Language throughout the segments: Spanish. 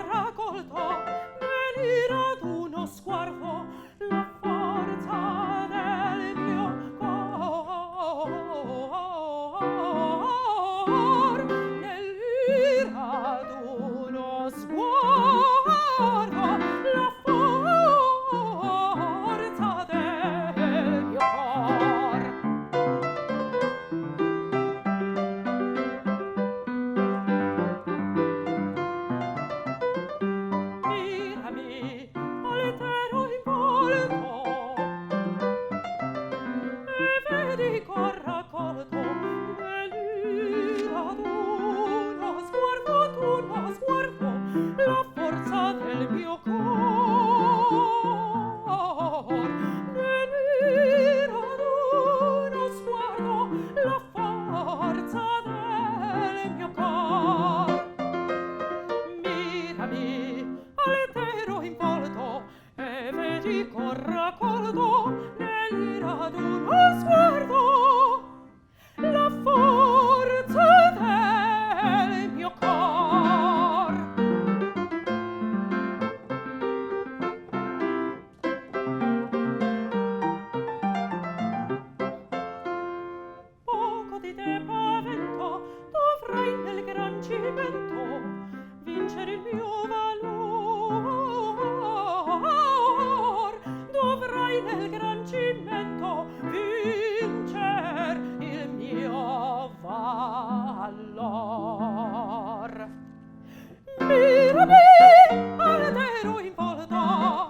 Raccolto nell'ira d'uno sguardo la forza raccolto nell'ira d'uno sguardo la forza del mio cor. Poco di te pavento, dovrai nel gran cimento vincere il mio valor. Dovrai nel gran cimento vincer il mio valor. Mirami, altero in volto,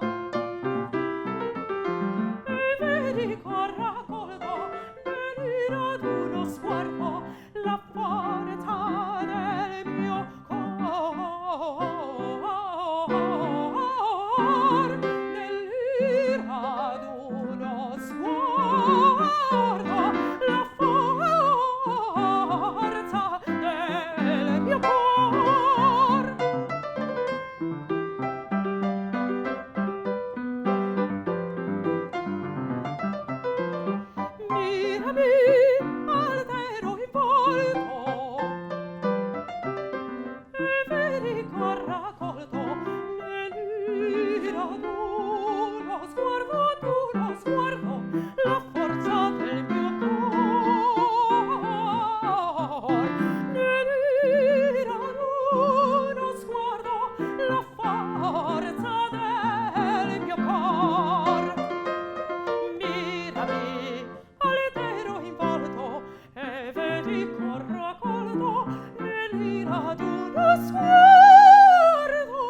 e vedi col raccolto nell'ira d'uno sguardo la forza del mio cor. Nell'ira d'uno sguardo la forza del mio cor. Mirami, altero in volto, e vedi col raccolto nell'ira d'uno sguardo, la forza del mio cor. Nell'ira d'uno sguardo, la forza del mio cor. Mirami, altero in volto, e vedi col raccolto nell'ira d'uno sguardo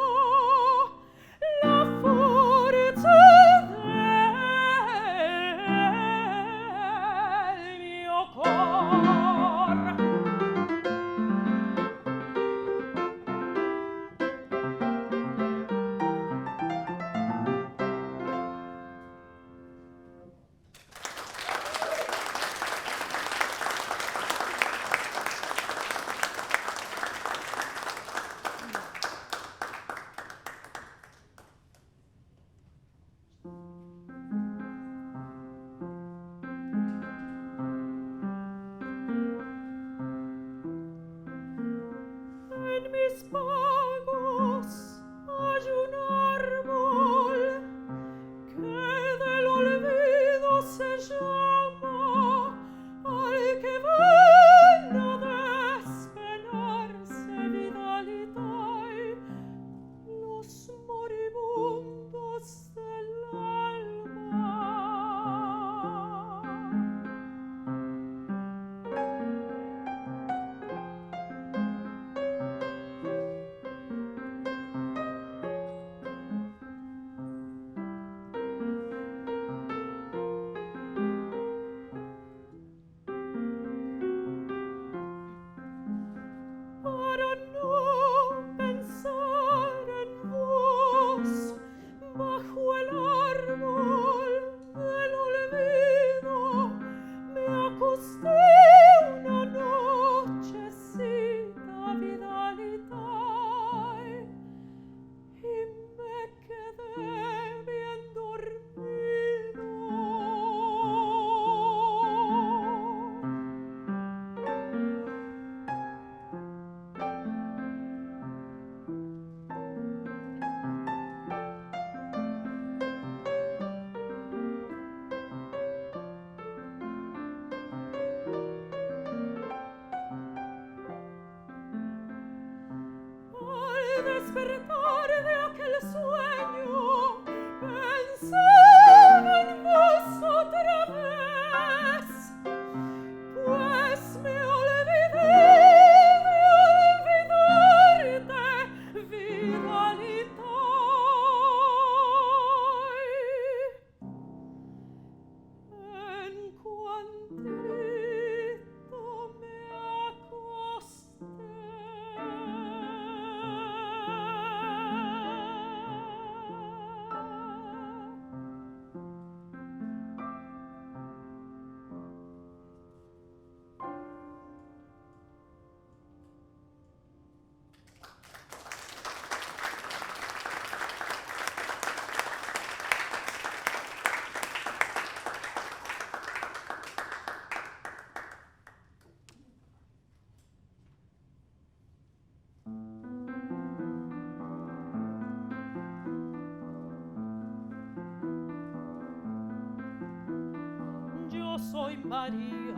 soy María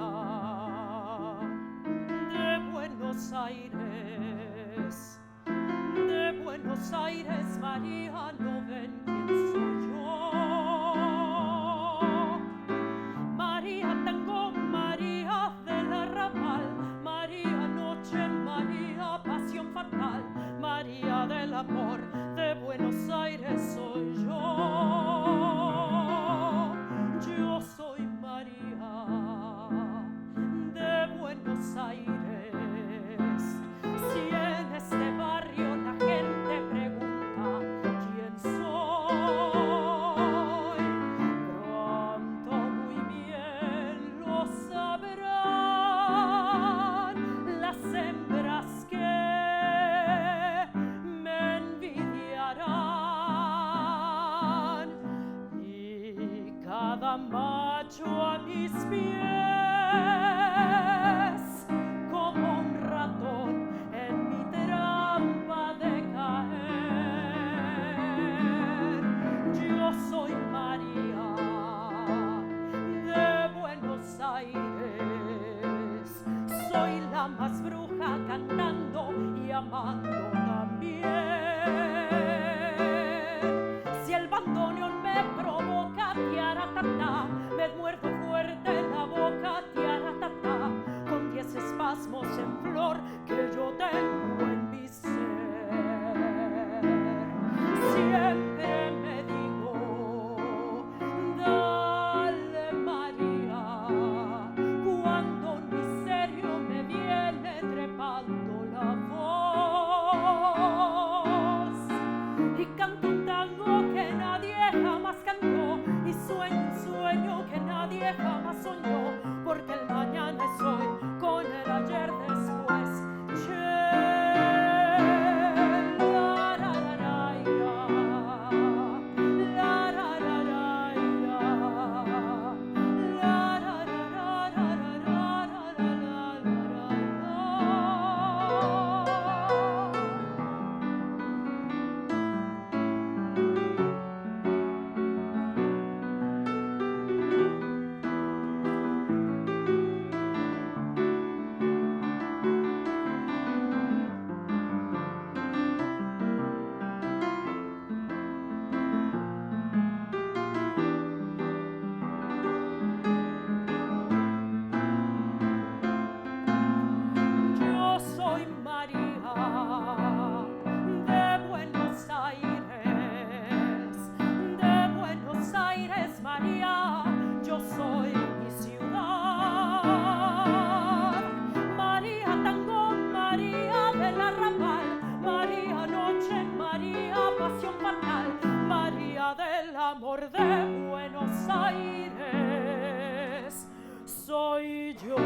de Buenos Aires. De Buenos Aires, María, no ven quién soy yo. María tango, María del arrabal, María noche, María pasión fatal, María del amor, de Buenos Aires soy yo. Yo soy María de Buenos Aires. Si en este barrio la gente pregunta quién soy, pronto muy bien lo sabrán las hembras que me envidiarán y cada macho a mis pies como un ratón en mi trampa de caer. Yo soy María de Buenos Aires, soy la más bruja cantando y amando también. Si el bandoneón me provoca, tiaratata, me muerdo fuerte la boca, tiaratata, con 10 espasmos en flor que yo tengo en mi ser. Siempre me digo, dale María, cuando un misterio me viene trepando la voz. Y canto un tango que nadie jamás cantó, y sueño un sueño que nadie jamás soñó, porque el mañana es hoy con el ayer después. Che, la ra ra ra ira, la ra ra ra ira, la ra ra ra ra ra ra ra ra ra Yo soy María de Buenos Aires, de Buenos Aires, María, yo soy mi ciudad. María tango, María del arrabal, María noche, María pasión fatal, María del amor de Buenos Aires, soy yo.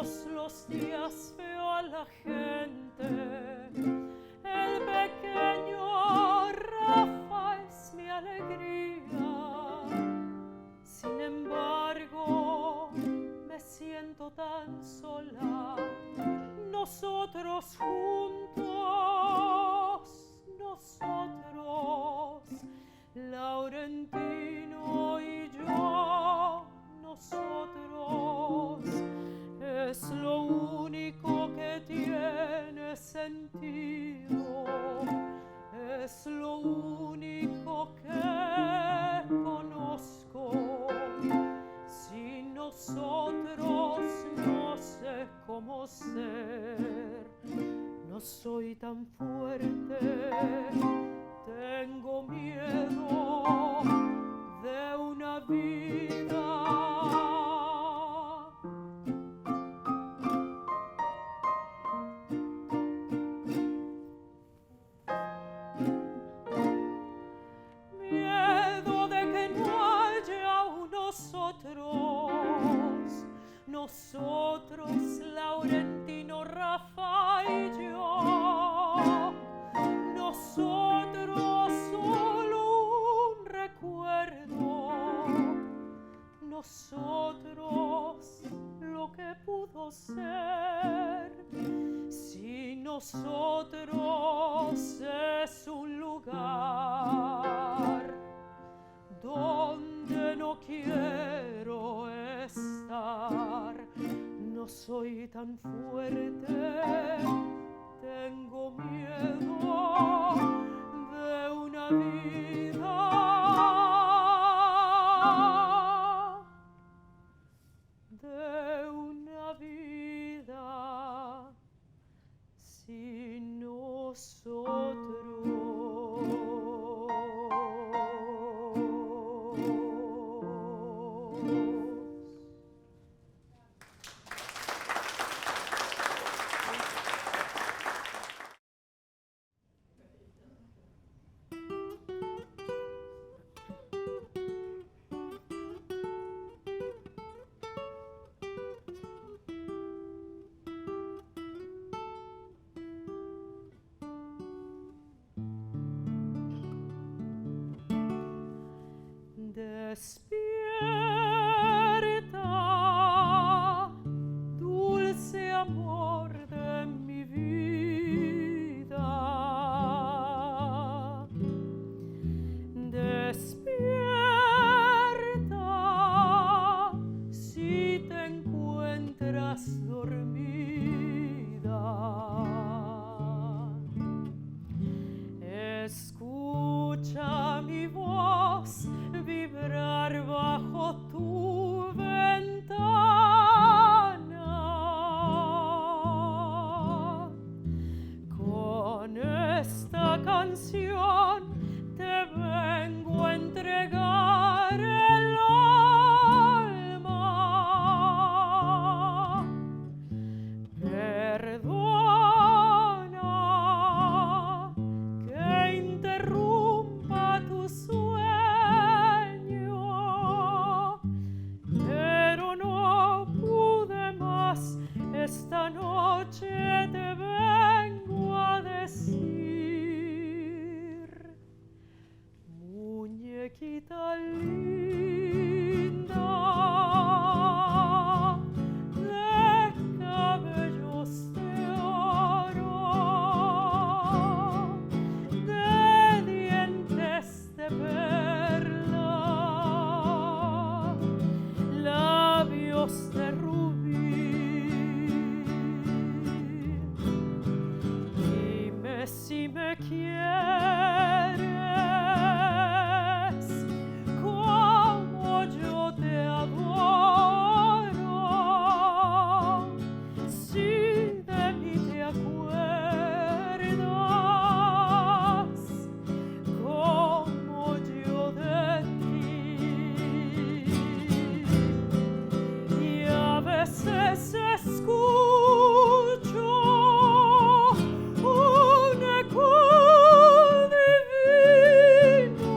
Todos los días veo a la gente, el pequeño Rafa es mi alegría. Sin embargo, me siento tan sola. Nosotros juntos, nosotros, Laurentino y yo, nosotros, es lo único que tiene sentido, es lo único que conozco. Sin nosotros no sé cómo ser, no soy tan fuerte, tengo miedo de una vida. Miedo de que no haya un nosotros, Laurentino, Rafa y yo, nosotros solo un recuerdo, nosotros lo que pudo ser. Si nosotros es un lugar donde no quiero estar, no soy tan fuerte, tengo miedo de una vida sin nosotros. Despierta, dulce amor de mi vida. Despierta si te encuentras dormida. Escucha mi voz vibrar bajo tu ventana. Con esta canción te vengo a entregar el alma. Perdona que interrumpa tu sueño, esta noche te vengo a decir, muñequita linda, de cabellos de oro, de dientes de perla, labios de rubí. Si me quieres como yo te adoro, si de mí te acuerdas como yo de ti, y a veces escucho divino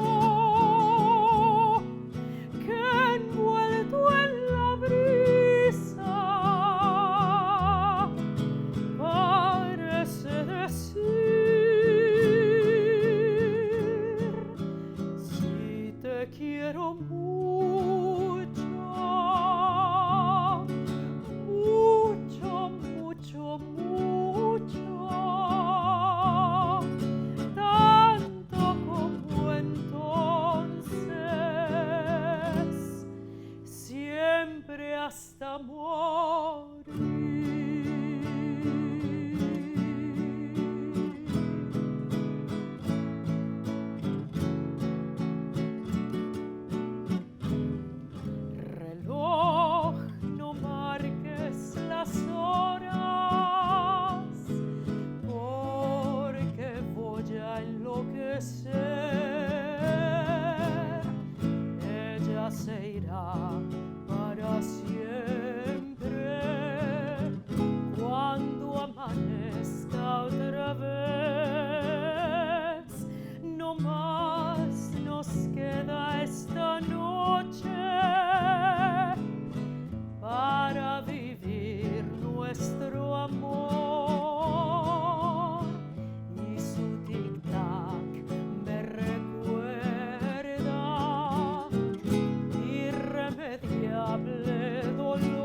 que envuelto en la brisa a morir. Reloj, no marques las horas, porque voy a enloquecer. Ella se irá para siempre cuando amanezca otra vez. No más nos queda esta noche para vivir nuestro amor, y su tic-tac me recuerda irremediable dolor.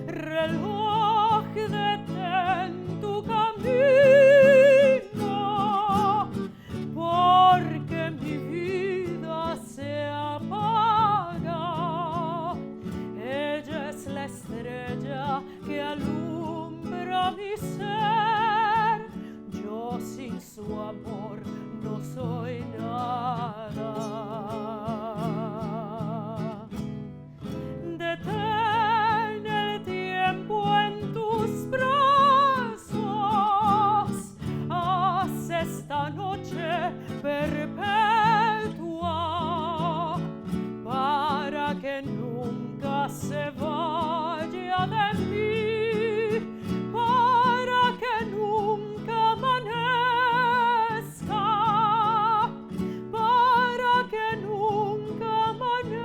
Reloj, detén tu camino, porque mi vida se apaga. Ella es la estrella que alumbra mi ser. Yo sin su amor no soy nada. Detén el tiempo en tus brazos. Haz esta noche perpetua para que nunca se vaya de mí, para que nunca amanezca, para que nunca amanezca.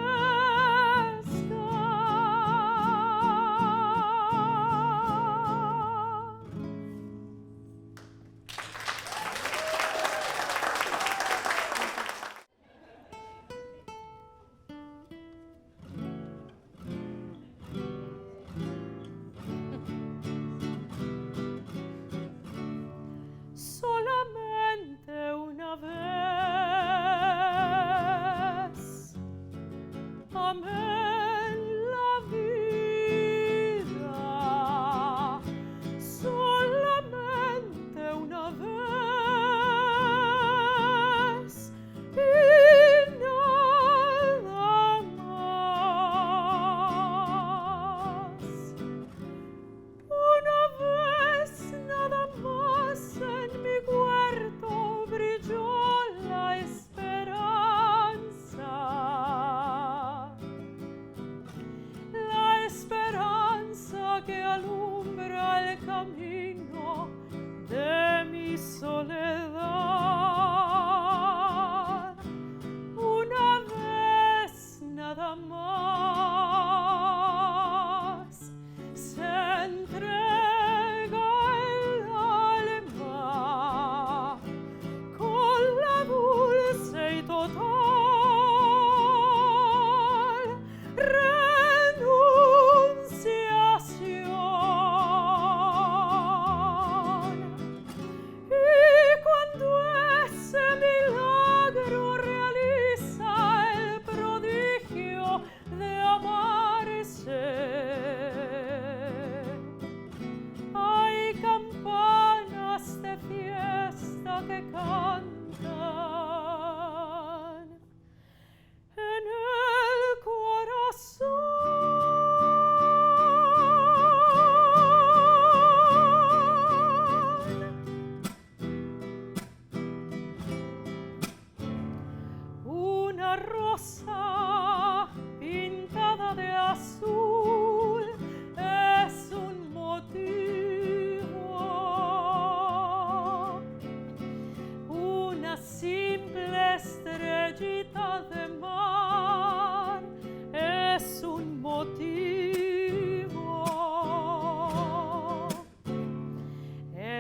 Solamente una vez amé la vida, solamente una vez y nada más. Una vez nada más en mi huerto brilló la esperanza que alumbra el camino de mi soledad. Una vez nada más se entrega el alma con la dulce y total renunciación. Y cuando ese milagro realiza el prodigio de amarse, hay campanas de fiesta que cantan en el corazón. Una rosa pintada de azul es un motivo. Una simple estrellita de mar es un motivo.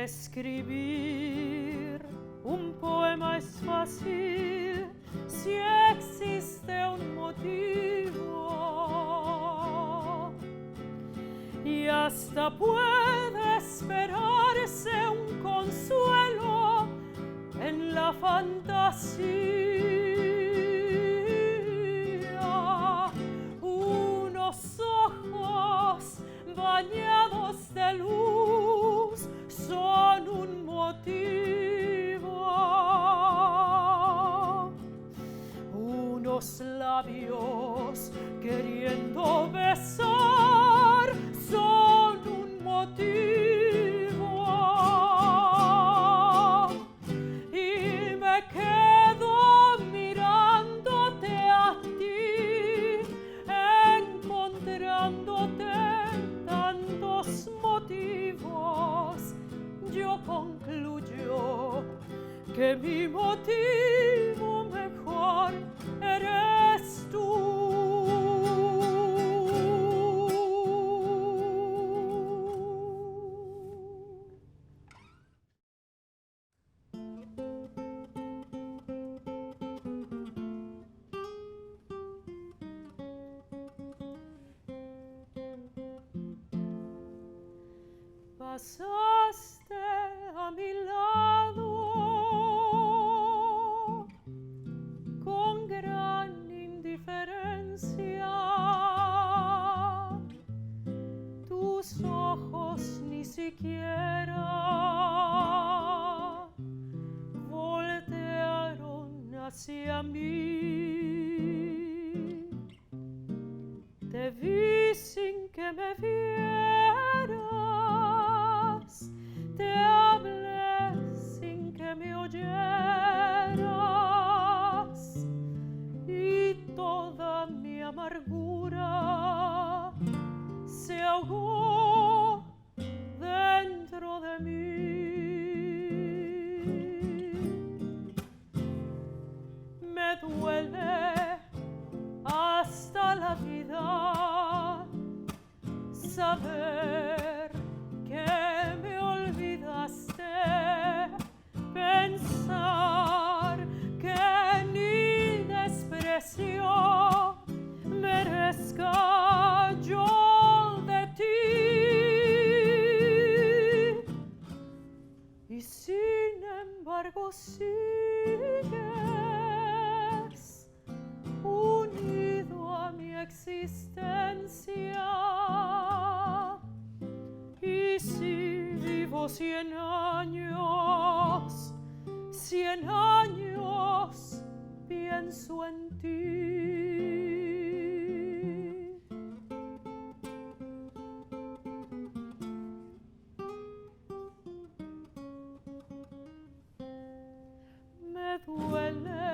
Escribir un poema es fácil si existe un motivo, y hasta puede esperarse un consuelo en la fantasía. Uno dándote tantos motivos, yo concluyo que mi motivo mejor eres tú. Pasaste a mi lado con gran indiferencia, tus ojos ni siquiera voltearon hacia mí. Te vi sin que me vieras, te hablé sin que me oyeras, y toda mi amargura se ahogó dentro de mí. Me duele hasta la vida saber que me olvidaste, pensar que ni desprecio merezca yo de ti, y sin embargo sigues unido a mi existencia. Y si vivo 100 años, 100 años pienso en ti. Me duele